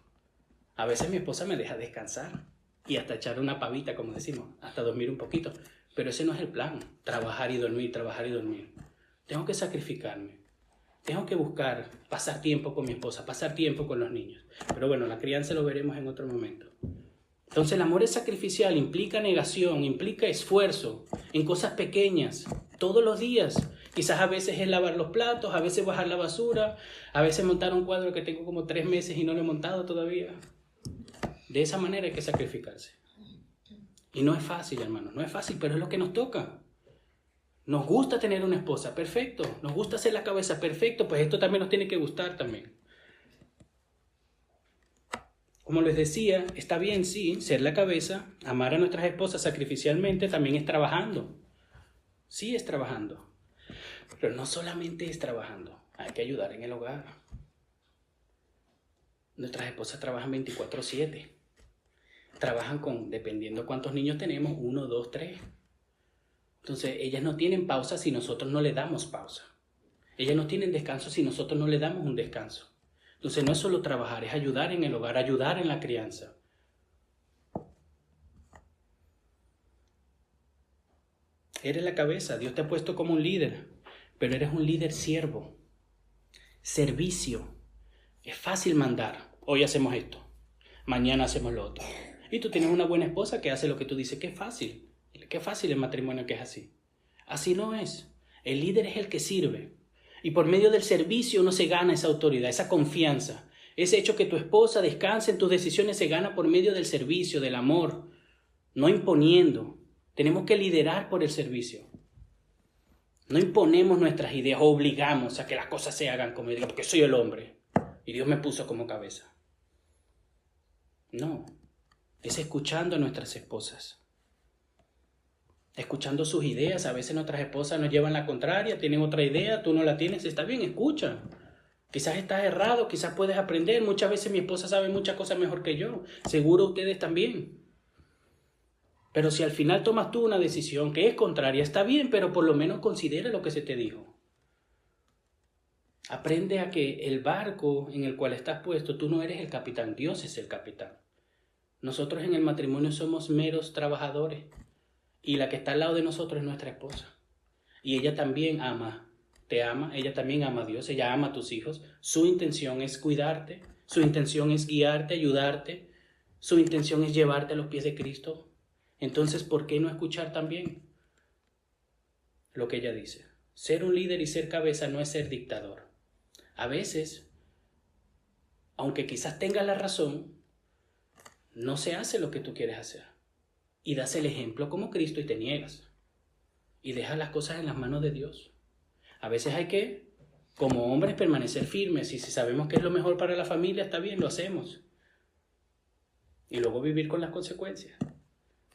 a veces mi esposa me deja descansar y hasta echar una pavita, como decimos, hasta dormir un poquito. Pero ese no es el plan, trabajar y dormir, trabajar y dormir. Tengo que sacrificarme. Tengo que buscar pasar tiempo con mi esposa, pasar tiempo con los niños. Pero bueno, la crianza lo veremos en otro momento. Entonces el amor es sacrificial, implica negación, implica esfuerzo en cosas pequeñas, todos los días. Quizás a veces es lavar los platos, a veces bajar la basura, a veces montar un cuadro que tengo como 3 meses y no lo he montado todavía. De esa manera hay que sacrificarse. Y no es fácil, hermanos, no es fácil, pero es lo que nos toca. Nos gusta tener una esposa, perfecto. Nos gusta hacer la cabeza, perfecto. Pues esto también nos tiene que gustar también. Como les decía, está bien, sí, ser la cabeza, amar a nuestras esposas sacrificialmente también es trabajando. Sí es trabajando. Pero no solamente es trabajando, hay que ayudar en el hogar. Nuestras esposas trabajan 24/7. Trabajan dependiendo cuántos niños tenemos, 1, 2, 3. Entonces, ellas no tienen pausa si nosotros no le damos pausa. Ellas no tienen descanso si nosotros no le damos un descanso. Entonces, no es solo trabajar, es ayudar en el hogar, ayudar en la crianza. Eres la cabeza, Dios te ha puesto como un líder, pero eres un líder siervo. Servicio. Es fácil mandar. Hoy hacemos esto, mañana hacemos lo otro. Y tú tienes una buena esposa que hace lo que tú dices, que es fácil. Qué fácil el matrimonio que es así. Así no es. El líder es el que sirve. Y por medio del servicio uno se gana esa autoridad, esa confianza. Ese hecho que tu esposa descanse en tus decisiones se gana por medio del servicio, del amor. No imponiendo. Tenemos que liderar por el servicio. No imponemos nuestras ideas, obligamos a que las cosas se hagan como yo digo, porque soy el hombre. Y Dios me puso como cabeza. No. Es escuchando a nuestras esposas. Escuchando sus ideas. A veces nuestras esposas nos llevan la contraria, tienen otra idea, tú no la tienes, está bien, escucha. Quizás estás errado, quizás puedes aprender. Muchas veces mi esposa sabe muchas cosas mejor que yo. Seguro ustedes también. Pero si al final tomas tú una decisión que es contraria, está bien, pero por lo menos considera lo que se te dijo. Aprende a que el barco en el cual estás puesto, tú no eres el capitán, Dios es el capitán. Nosotros en el matrimonio somos meros trabajadores. Y la que está al lado de nosotros es nuestra esposa. Y ella también te ama, ella también ama a Dios, ella ama a tus hijos. Su intención es cuidarte, su intención es guiarte, ayudarte, su intención es llevarte a los pies de Cristo. Entonces, ¿por qué no escuchar también lo que ella dice? Ser un líder y ser cabeza no es ser dictador. A veces, aunque quizás tengas la razón, no se hace lo que tú quieres hacer. Y das el ejemplo como Cristo y te niegas. Y dejas las cosas en las manos de Dios. A veces hay que, como hombres, permanecer firmes. Y si sabemos que es lo mejor para la familia, está bien, lo hacemos. Y luego vivir con las consecuencias,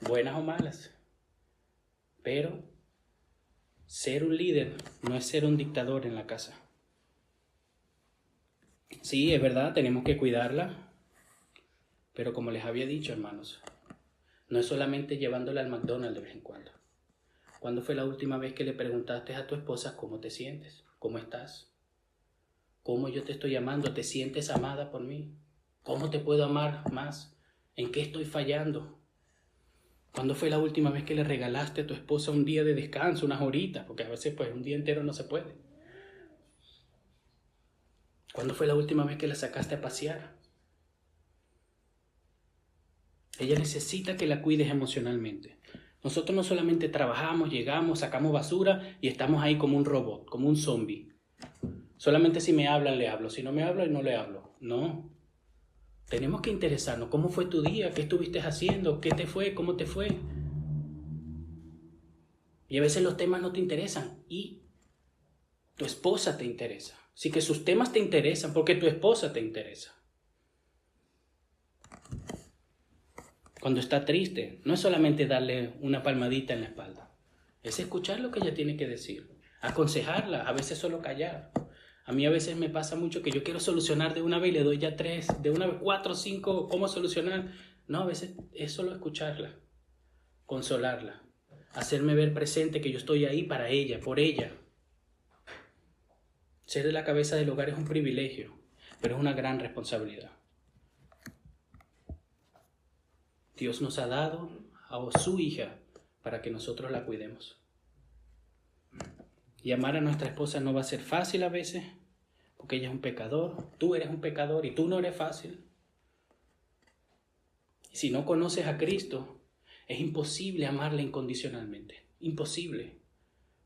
buenas o malas. Pero ser un líder no es ser un dictador en la casa. Sí, es verdad, tenemos que cuidarla. Pero como les había dicho, hermanos, No es solamente llevándola al McDonald's de vez en cuando. ¿Cuándo fue la última vez que le preguntaste a tu esposa cómo te sientes? ¿Cómo estás? ¿Cómo yo te estoy amando? ¿Te sientes amada por mí? ¿Cómo te puedo amar más? ¿En qué estoy fallando? ¿Cuándo fue la última vez que le regalaste a tu esposa un día de descanso, unas horitas? Porque a veces pues un día entero no se puede. ¿Cuándo fue la última vez que la sacaste a pasear? Ella necesita que la cuides emocionalmente. Nosotros no solamente trabajamos, llegamos, sacamos basura y estamos ahí como un robot, como un zombie. Solamente si me hablan, le hablo. Si no me hablan, no le hablo. No. Tenemos que interesarnos. ¿Cómo fue tu día? ¿Qué estuviste haciendo? ¿Qué te fue? ¿Cómo te fue? Y a veces los temas no te interesan y tu esposa te interesa. Así que sus temas te interesan porque tu esposa te interesa. Cuando está triste, no es solamente darle una palmadita en la espalda. Es escuchar lo que ella tiene que decir. Aconsejarla, a veces solo callar. A mí a veces me pasa mucho que yo quiero solucionar de una vez y le doy ya 3, de una vez 4, 5, ¿cómo solucionar? No, a veces es solo escucharla, consolarla, hacerme ver presente que yo estoy ahí para ella, por ella. Ser de la cabeza del hogar es un privilegio, pero es una gran responsabilidad. Dios nos ha dado a su hija para que nosotros la cuidemos. Y amar a nuestra esposa no va a ser fácil a veces, porque ella es un pecador, tú eres un pecador y tú no eres fácil. Y si no conoces a Cristo, es imposible amarla incondicionalmente. Imposible.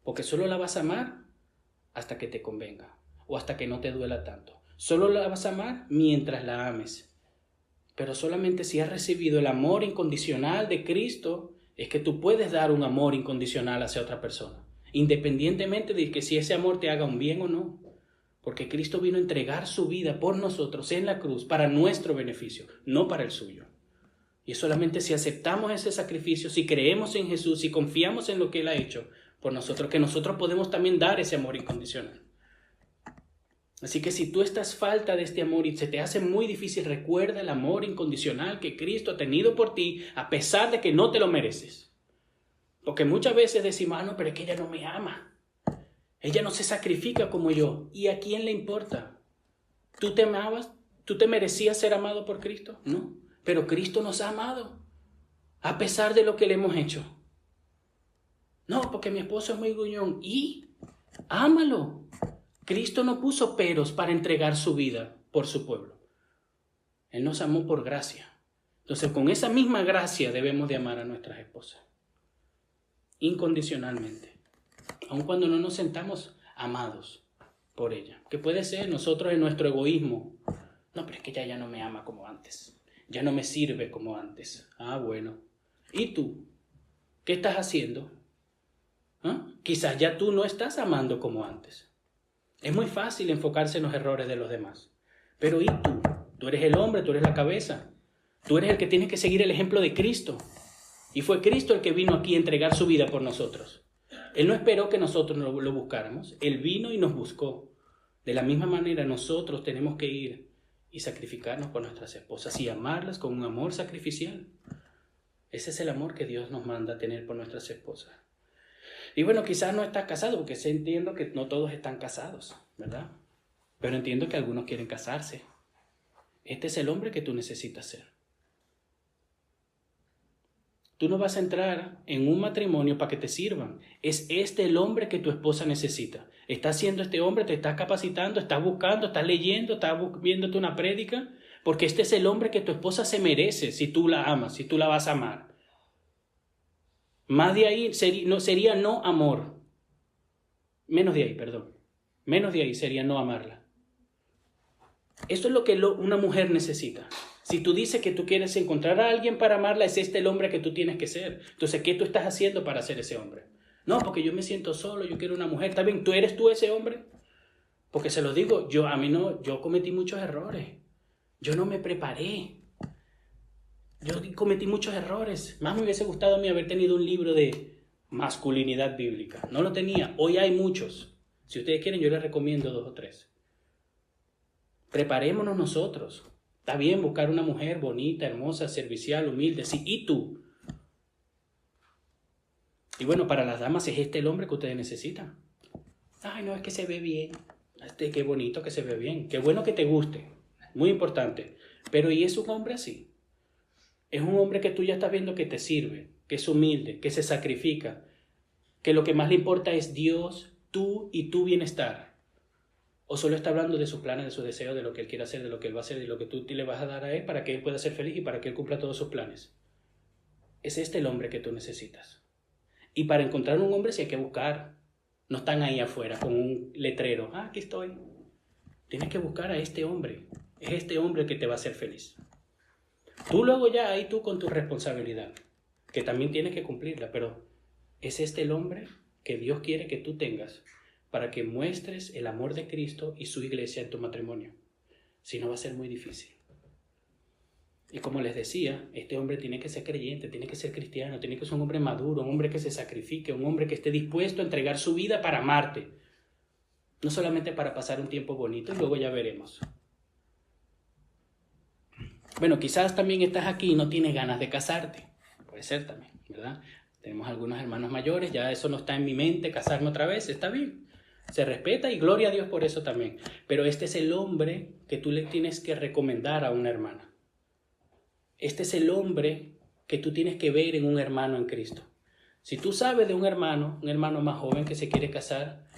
Porque solo la vas a amar hasta que te convenga o hasta que no te duela tanto. Solo la vas a amar mientras la ames. Pero solamente si has recibido el amor incondicional de Cristo, es que tú puedes dar un amor incondicional hacia otra persona, independientemente de que si ese amor te haga un bien o no. Porque Cristo vino a entregar su vida por nosotros en la cruz para nuestro beneficio, no para el suyo. Y solamente si aceptamos ese sacrificio, si creemos en Jesús, si confiamos en lo que Él ha hecho por nosotros, que nosotros podemos también dar ese amor incondicional. Así que si tú estás falta de este amor y se te hace muy difícil, recuerda el amor incondicional que Cristo ha tenido por ti, a pesar de que no te lo mereces. Porque muchas veces decimos, no, pero es que ella no me ama. Ella no se sacrifica como yo. ¿Y a quién le importa? ¿Tú te amabas? ¿Tú te merecías ser amado por Cristo? No. Pero Cristo nos ha amado, a pesar de lo que le hemos hecho. No, porque mi esposo es muy gruñón. ¿Y? Ámalo. Cristo no puso peros para entregar su vida por su pueblo. Él nos amó por gracia. Entonces, con esa misma gracia debemos de amar a nuestras esposas. Incondicionalmente. Aun cuando no nos sentamos amados por ella. Que puede ser nosotros en nuestro egoísmo. No, pero es que ella ya no me ama como antes. Ya no me sirve como antes. Ah, bueno. ¿Y tú? ¿Qué estás haciendo? Quizás ya tú no estás amando como antes. Es muy fácil enfocarse en los errores de los demás. Pero ¿y tú? Tú eres el hombre, tú eres la cabeza. Tú eres el que tiene que seguir el ejemplo de Cristo. Y fue Cristo el que vino aquí a entregar su vida por nosotros. Él no esperó que nosotros lo buscáramos. Él vino y nos buscó. De la misma manera nosotros tenemos que ir y sacrificarnos por nuestras esposas y amarlas con un amor sacrificial. Ese es el amor que Dios nos manda a tener por nuestras esposas. Y bueno, quizás no estás casado, porque sí entiendo que no todos están casados, ¿verdad? Pero entiendo que algunos quieren casarse. Este es el hombre que tú necesitas ser. Tú no vas a entrar en un matrimonio para que te sirvan. Es este el hombre que tu esposa necesita. Estás siendo este hombre, te estás capacitando, estás buscando, estás leyendo, estás viéndote una prédica, porque este es el hombre que tu esposa se merece si tú la amas, si tú la vas a amar. Más de ahí sería no amor. Menos de ahí, perdón. Menos de ahí sería no amarla. Esto es lo que una mujer necesita. Si tú dices que tú quieres encontrar a alguien para amarla, es este el hombre que tú tienes que ser. Entonces, ¿qué tú estás haciendo para ser ese hombre? No, porque yo me siento solo, yo quiero una mujer. ¿Está bien? ¿Tú eres ese hombre? Porque se lo digo, yo cometí muchos errores. Yo no me preparé. Yo cometí muchos errores. Más me hubiese gustado a mí haber tenido un libro de masculinidad bíblica. No lo tenía. Hoy hay muchos. Si ustedes quieren, yo les recomiendo 2 o 3. Preparémonos nosotros. Está bien buscar una mujer bonita, hermosa, servicial, humilde. Sí, ¿y tú? Y bueno, para las damas es el hombre que ustedes necesitan. Ay, no, es que se ve bien. Qué bonito que se ve bien. Qué bueno que te guste. Muy importante. Pero ¿y es un hombre así? Es un hombre que tú ya estás viendo que te sirve, que es humilde, que se sacrifica, que lo que más le importa es Dios, tú y tu bienestar. O solo está hablando de sus planes, de sus deseos, de lo que él quiere hacer, de lo que él va a hacer, de lo que tú le vas a dar a él para que él pueda ser feliz y para que él cumpla todos sus planes. Es este el hombre que tú necesitas. Y para encontrar un hombre sí hay que buscar. No están ahí afuera con un letrero. Ah, aquí estoy. Tienes que buscar a este hombre. Es este hombre el que te va a hacer feliz. Tú luego ya ahí tú con tu responsabilidad, que también tienes que cumplirla, pero es este el hombre que Dios quiere que tú tengas para que muestres el amor de Cristo y su iglesia en tu matrimonio. Si no, va a ser muy difícil. Y como les decía, este hombre tiene que ser creyente, tiene que ser cristiano, tiene que ser un hombre maduro, un hombre que se sacrifique, un hombre que esté dispuesto a entregar su vida para amarte. No solamente para pasar un tiempo bonito y luego ya veremos. Bueno, quizás también estás aquí y no tienes ganas de casarte. Puede ser también, ¿verdad? Tenemos algunos hermanos mayores, ya eso no está en mi mente, casarme otra vez, está bien. Se respeta y gloria a Dios por eso también. Pero este es el hombre que tú le tienes que recomendar a una hermana. Este es el hombre que tú tienes que ver en un hermano en Cristo. Si tú sabes de un hermano más joven que se quiere casar,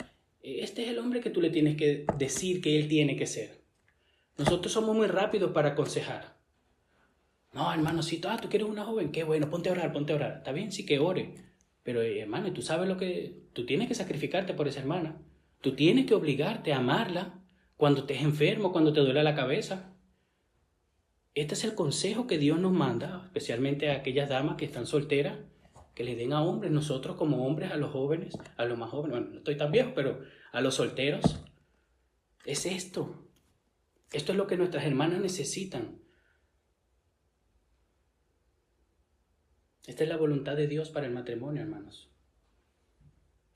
este es el hombre que tú le tienes que decir que él tiene que ser. Nosotros somos muy rápidos para aconsejar. No, hermanocito, tú quieres una joven, qué bueno, ponte a orar, ponte a orar. Está bien, sí que ore. Pero hermano, tú sabes lo que... Tú tienes que sacrificarte por esa hermana. Tú tienes que obligarte a amarla cuando estés enfermo, cuando te duele la cabeza. Este es el consejo que Dios nos manda, especialmente a aquellas damas que están solteras, que le den a hombres, nosotros como hombres, a los jóvenes, a los más jóvenes, bueno, no estoy tan viejo, pero a los solteros. Es esto. Esto es lo que nuestras hermanas necesitan. Esta es la voluntad de Dios para el matrimonio, hermanos.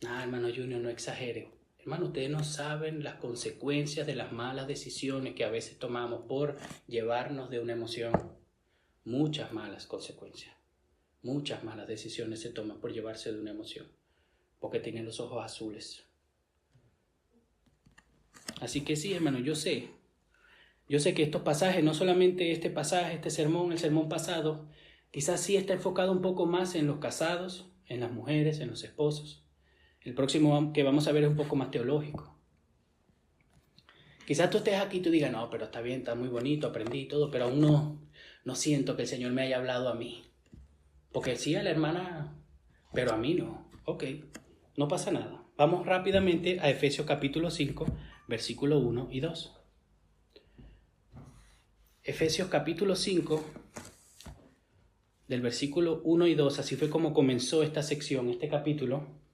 Hermano Junior, no exagere. Hermano, ustedes no saben las consecuencias de las malas decisiones que a veces tomamos por llevarnos de una emoción. Muchas malas consecuencias. Muchas malas decisiones se toman por llevarse de una emoción. Porque tienen los ojos azules. Así que sí, hermano, yo sé que estos pasajes, no solamente este pasaje, este sermón, el sermón pasado, quizás sí está enfocado un poco más en los casados, en las mujeres, en los esposos. El próximo que vamos a ver es un poco más teológico. Quizás tú estés aquí y tú digas, no, pero está bien, está muy bonito, aprendí y todo, pero aún no siento que el Señor me haya hablado a mí. Porque sí a la hermana, pero a mí no. Ok, no pasa nada. Vamos rápidamente a Efesios capítulo 5, versículo 1 y 2. Efesios capítulo 5, del versículo 1 y 2, así fue como comenzó esta sección, este capítulo.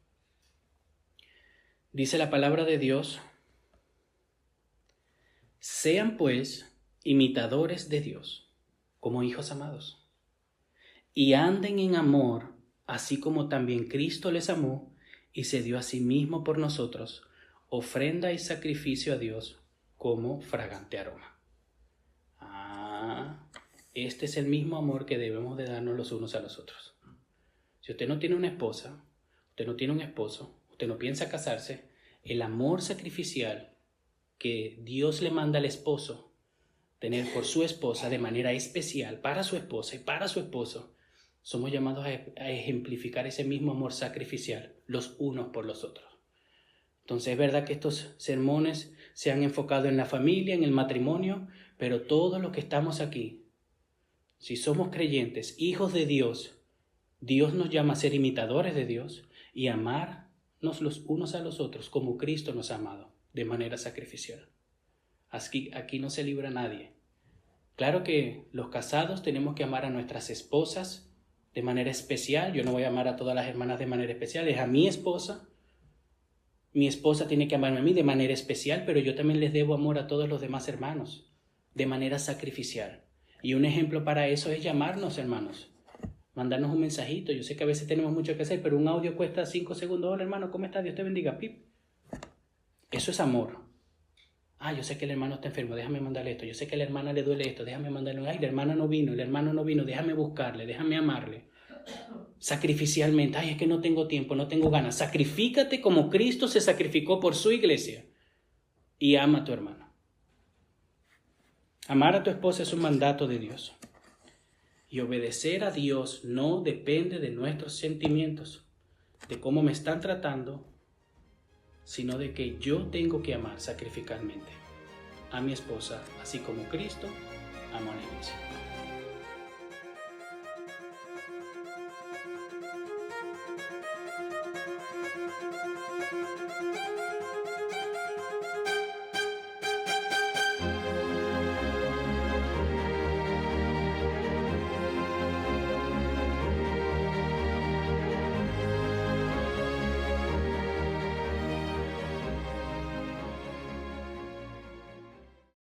Dice la palabra de Dios: sean pues imitadores de Dios, como hijos amados, y anden en amor, así como también Cristo les amó y se dio a sí mismo por nosotros, ofrenda y sacrificio a Dios como fragante aroma. Este es el mismo amor que debemos de darnos los unos a los otros. Si usted no tiene una esposa, usted no tiene un esposo, usted no piensa casarse, el amor sacrificial que Dios le manda al esposo tener por su esposa de manera especial, para su esposa y para su esposo, somos llamados a ejemplificar ese mismo amor sacrificial los unos por los otros. Entonces es verdad que estos sermones se han enfocado en la familia, en el matrimonio, pero todos los que estamos aquí, si somos creyentes, hijos de Dios, Dios nos llama a ser imitadores de Dios y amarnos los unos a los otros como Cristo nos ha amado, de manera sacrificial. Aquí no se libra nadie. Claro que los casados tenemos que amar a nuestras esposas de manera especial. Yo no voy a amar a todas las hermanas de manera especial, es a mi esposa. Mi esposa tiene que amarme a mí de manera especial, pero yo también les debo amor a todos los demás hermanos, de manera sacrificial. Y un ejemplo para eso es llamarnos, hermanos. Mandarnos un mensajito. Yo sé que a veces tenemos mucho que hacer, pero un audio cuesta 5 segundos. Hola, hermano, ¿cómo estás? Dios te bendiga. Pip. Eso es amor. Yo sé que el hermano está enfermo, déjame mandarle esto. Yo sé que a la hermana le duele esto, déjame mandarle. La hermana no vino, el hermano no vino, déjame buscarle, déjame amarle. sacrificialmente. Ay, es que no tengo tiempo, no tengo ganas. Sacrifícate como Cristo se sacrificó por su iglesia y ama a tu hermano. Amar a tu esposa es un mandato de Dios. Y obedecer a Dios no depende de nuestros sentimientos, de cómo me están tratando, sino de que yo tengo que amar sacrificalmente a mi esposa, así como Cristo amó a la iglesia.